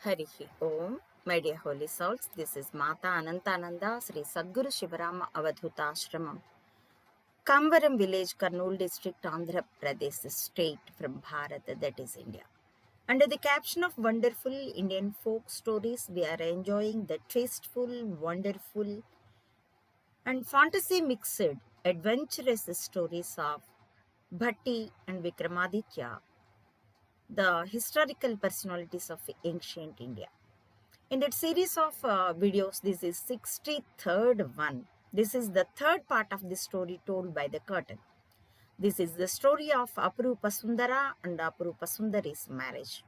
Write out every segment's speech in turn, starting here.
Harihi Om, my dear holy souls, this is Mata Anantananda Sri Sadguru Shivarama Avadhuta Ashramam, Kamvaram village, Kurnool district, Andhra Pradesh state from Bharat, that is India. Under the caption of Wonderful Indian Folk Stories, we are enjoying the tasteful, wonderful, and fantasy mixed adventurous stories of Bhatti and Vikramaditya, the historical personalities of ancient India. In that series of videos, this is 63rd one. This is the third part of the story told by the curtain. This is the story of Apurupa Sundara and Apurupa Sundari's marriage.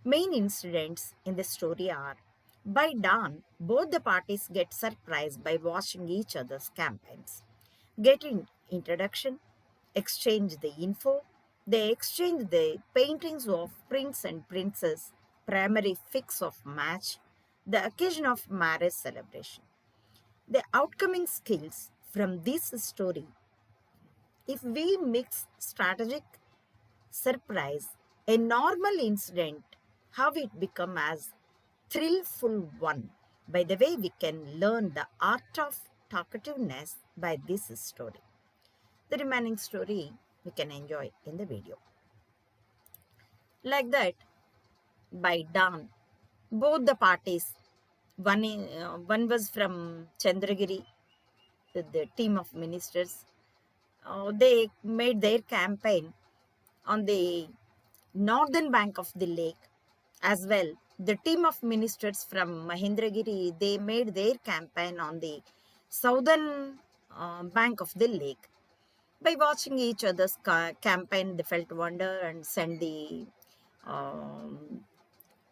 Main incidents in the story are: by dawn, both the parties get surprised by watching each other's campaigns, get introduction, exchange the info, they exchange the paintings of prince and princess, primary fix of match, the occasion of marriage celebration. The outcoming skills from this story, if we mix strategic, surprise, a normal incident, how it become as thrillful one. By the way, we can learn the art of talkativeness by this story. The remaining story we can enjoy in the video. Like that, by dawn, both the parties, one was from Chandragiri, the team of ministers, they made their campaign on the northern bank of the lake as well. The team of ministers from Mahendragiri, they made their campaign on the southern bank of the lake. By watching each other's campaign, they felt wonder and sent the um,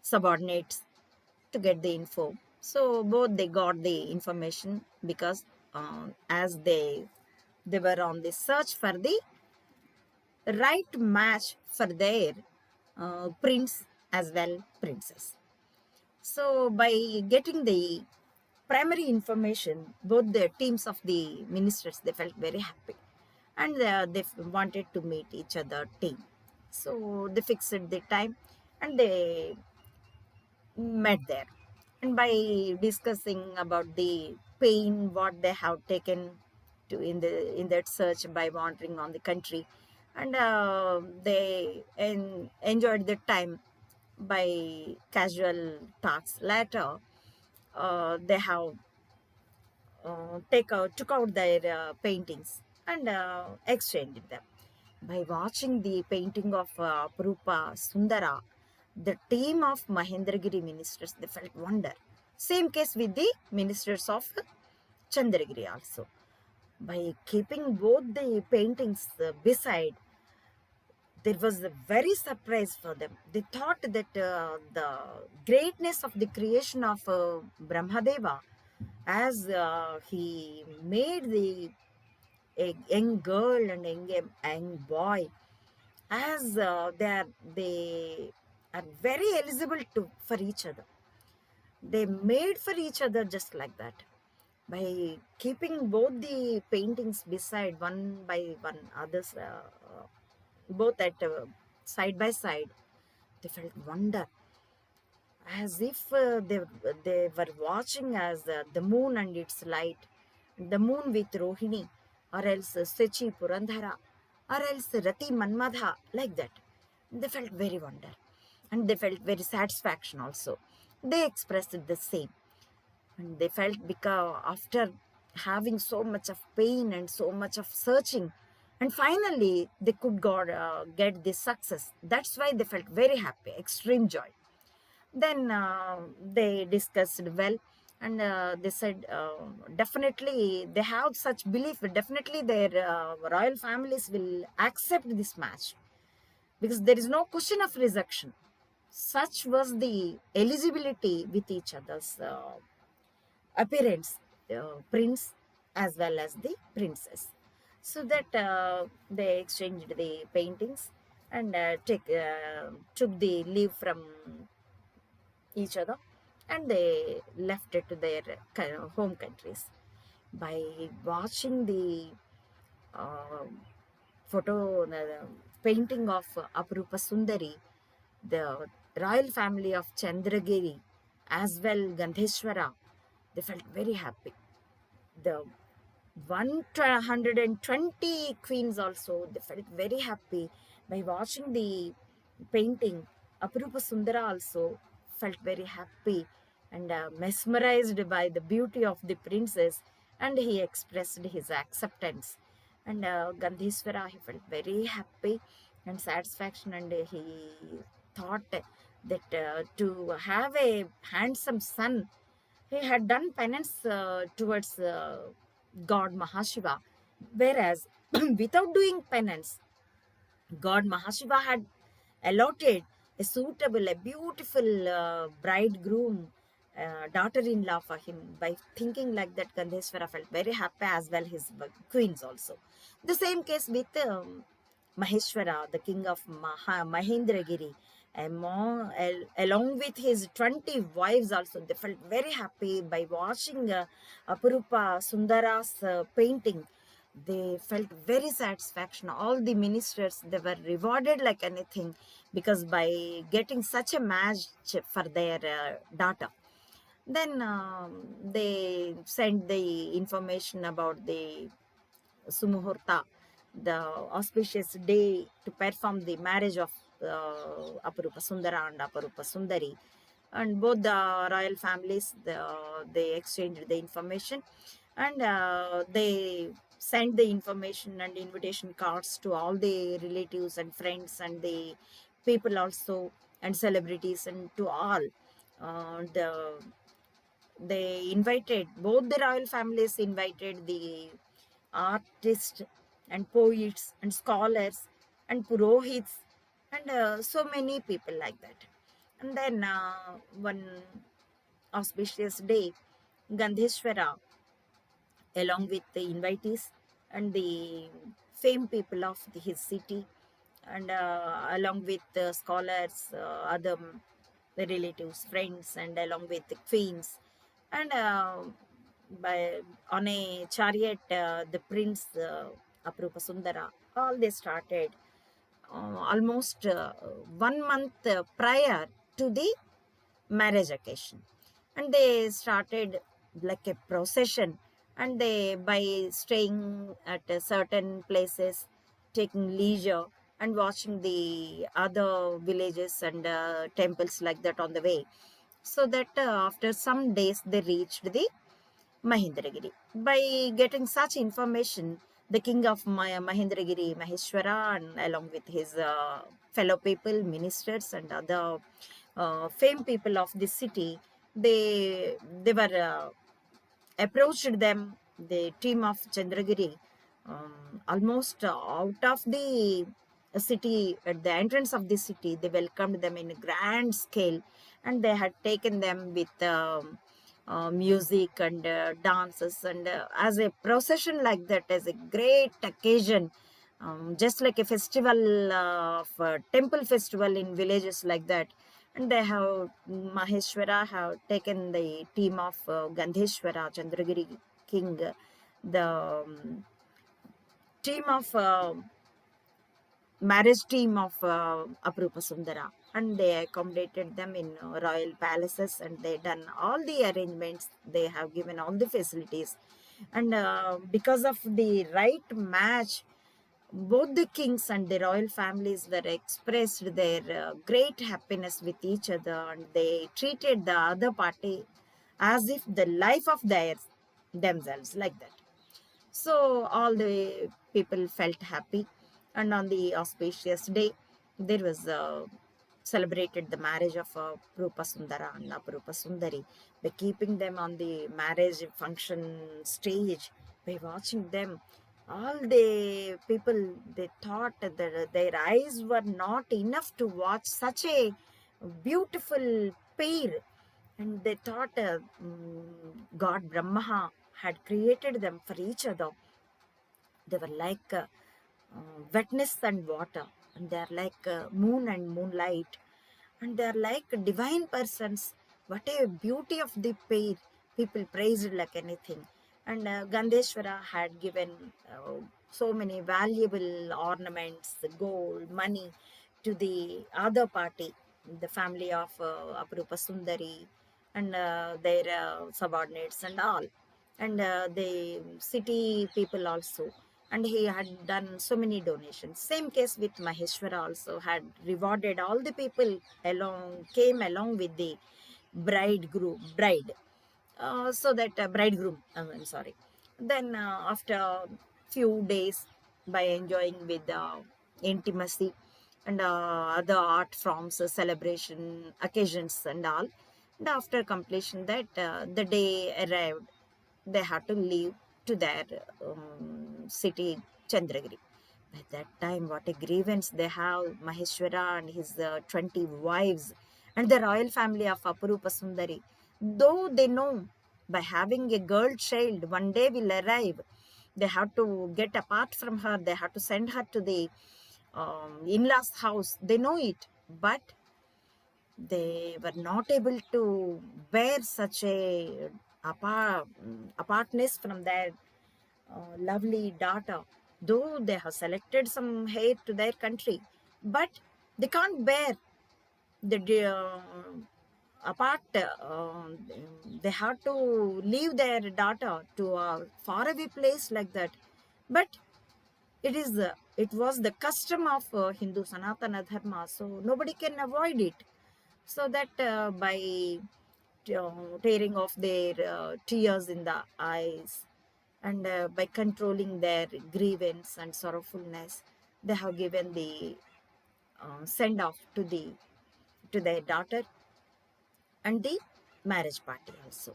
subordinates to get the info. So both they got the information because as they were on the search for the right match for their prince as well princess. So by getting the primary information, both the teams of the ministers, they felt very happy, and they wanted to meet each other team. So they fixed the time and they met there. And by discussing about the pain what they have taken to in that search by wandering on the country, and they enjoyed the time by casual talks. Later, they have took out their paintings and exchanged them. By watching the painting of Apurupa Sundara, the team of Mahendragiri ministers, they felt wonder. Same case with the ministers of Chandragiri also. By keeping both the paintings beside, there was a very surprise for them. They thought that the greatness of the creation of Brahmadeva, as he made the a young girl and young boy, as they are very eligible to for each other. They made for each other just like that. By keeping both the paintings beside one by one, others both at side by side, they felt wonder, as if they were watching as the moon and its light, the moon with Rohini, or else Sechi Purandhara, or else Rati Manmadha, like that. They felt very wonder and they felt very satisfaction also. They expressed the same. And they felt because after having so much of pain and so much of searching, and finally they could get this success. That's why they felt very happy, extreme joy. Then they discussed well, and they said definitely they have such belief, definitely their royal families will accept this match because there is no question of rejection. Such was the eligibility with each other's appearance, prince as well as the princess. So that they exchanged the paintings and took the leave from each other, and they left it to their home countries. By watching the uh, photo, the painting of Apurupa Sundari, the royal family of Chandragiri, as well Gandheshwara, they felt very happy. The 120 queens also, they felt very happy by watching the painting. Apurupa Sundara also felt very happy and mesmerized by the beauty of the princess, and he expressed his acceptance. And Gandheswara, he felt very happy and satisfaction, and he thought that to have a handsome son, he had done penance towards God Mahashiva, whereas without doing penance, God Mahashiva had allotted a suitable, a beautiful bridegroom, daughter-in-law for him. By thinking like that, Gandheswara felt very happy, as well his queens also. The same case with Maheshwara, the king of Mahendragiri, along with his 20 wives also, they felt very happy by watching Apurupa Sundara's painting. They felt very satisfaction. All the ministers, they were rewarded like anything, because by getting such a match for their daughter. Then they sent the information about the Sumuhurta, the auspicious day to perform the marriage of Apurupa Sundara and Apurupa Sundari. And both the royal families, they exchanged the information, and they sent the information and invitation cards to all the relatives and friends and the people also, and celebrities, and to all. They invited, both the royal families invited the artists and poets and scholars and purohits, and so many people like that. And then one auspicious day, Gandheshwara, along with the invitees and the famed people of his city, and along with the scholars, other the relatives, friends, and along with the queens, and by on a chariot, the prince Apurupa Sundara, all they started almost 1 month prior to the marriage occasion, and they started like a procession, and they, by staying at certain places, taking leisure and watching the other villages and temples like that on the way, so that after some days they reached the Mahendragiri. By getting such information, the king of Mahendragiri, Maheshwara, and along with his fellow people, ministers, and other famed people of the city, they were approached them, the team of Chandragiri, almost out of the city, at the entrance of the city. They welcomed them in a grand scale, and they had taken them with music and dances, and as a procession like that, as a great occasion, just like a festival of temple festival in villages like that. And they have, Maheshwara have taken the team of Gandheshwara, Chandragiri king, the team of marriage team of Apurupa Sundara, and they accommodated them in royal palaces, and they done all the arrangements. They have given all the facilities, and because of the right match, both the kings and the royal families were expressed their great happiness with each other, and they treated the other party as if the life of theirs themselves, like that. So all the people felt happy, and on the auspicious day, there was celebrated the marriage of Apurupa Sundara and Apurupa Sundari, by keeping them on the marriage function stage, by watching them. All the people, they thought that their eyes were not enough to watch such a beautiful pair, and they thought God Brahma had created them for each other. They were like wetness and water, and they are like moon and moonlight, and they are like divine persons. What a beauty of the pair! People praised like anything. And Gandheshwara had given so many valuable ornaments, gold, money, to the other party, the family of Apurupa Sundari and their subordinates and all, and the city people also. And he had done so many donations. Same case with Maheshwara also had rewarded all the people came along with the bride, so that bridegroom, I'm sorry. Then after few days, by enjoying with intimacy and other art forms, celebration occasions and all, and after completion that the day arrived, they had to leave to their city Chandragiri. By that time, what a grievance they have, Maheshwara and his 20 wives and the royal family of Apurupa Sundari. Though they know by having a girl child, one day will arrive, they have to get apart from her, they have to send her to the in-laws house. They know it, but they were not able to bear such a apartness from their lovely daughter. Though they have selected some heir to their country, but they can't bear the apart. They have to leave their daughter to a faraway place like that. But it was the custom of Hindu Sanatana Dharma, so nobody can avoid it. So that by tearing off their tears in the eyes, and by controlling their grievance and sorrowfulness, they have given the send off to their daughter and the marriage party also.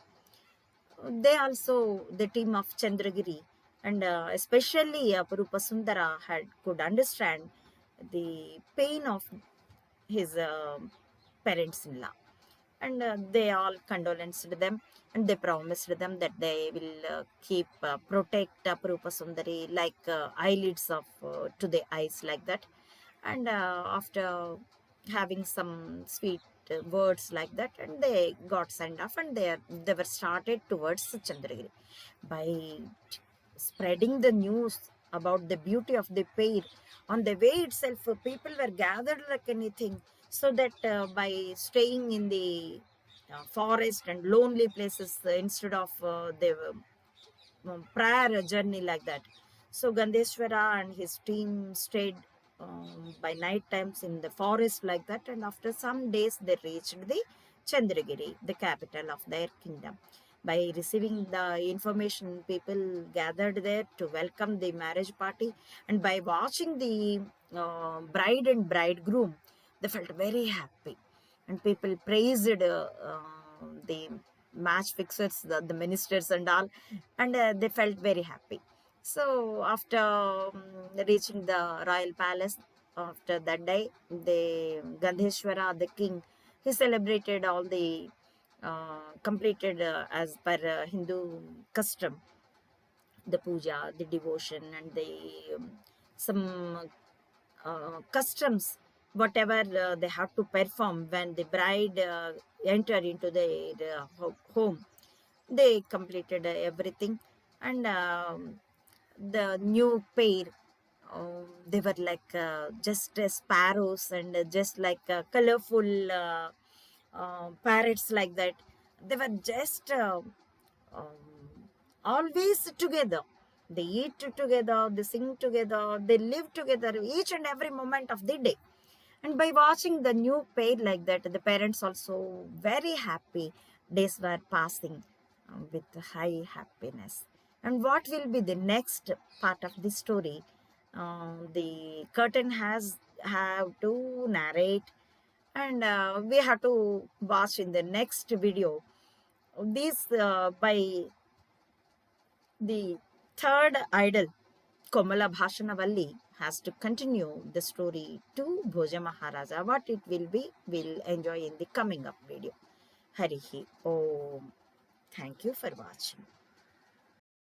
They also, the team of Chandragiri and especially Apurupa Sundara could understand the pain of his parents-in-law, and they all condolenced them, and they promised them that they will keep protect Apurupa Sundari like eyelids of to the eyes like that. And after having some sweet words like that, and they got sent off, and they were started towards Chandragiri. By spreading the news about the beauty of the pair, on the way itself, people were gathered like anything, so that by staying in the forest and lonely places, instead of the prior journey like that. So Gandheshwara and his team stayed by night times in the forest like that, and after some days they reached the Chandragiri, the capital of their kingdom. By receiving the information, people gathered there to welcome the marriage party, and by watching the bride and bridegroom, they felt very happy, and people praised the match fixers, the ministers and all, and they felt very happy. So after reaching the royal palace, after that day, the Gandheshwara, the king, he celebrated all the completed as per Hindu custom, the puja, the devotion, and the some customs, whatever they have to perform when the bride enter into the home. They completed everything, and the new pair, they were like just sparrows, and just like colorful parrots like that. They were just always together. They eat together, they sing together, they live together each and every moment of the day. And by watching the new pair like that, the parents also very happy. Days were passing with high happiness. And what will be the next part of the story? The curtain have to narrate, and we have to watch in the next video. This by the third idol, Komala Bhashanavalli, has to continue the story to Bhoja Maharaja. What it will be, we'll enjoy in the coming up video. Harihi Om. Thank you for watching.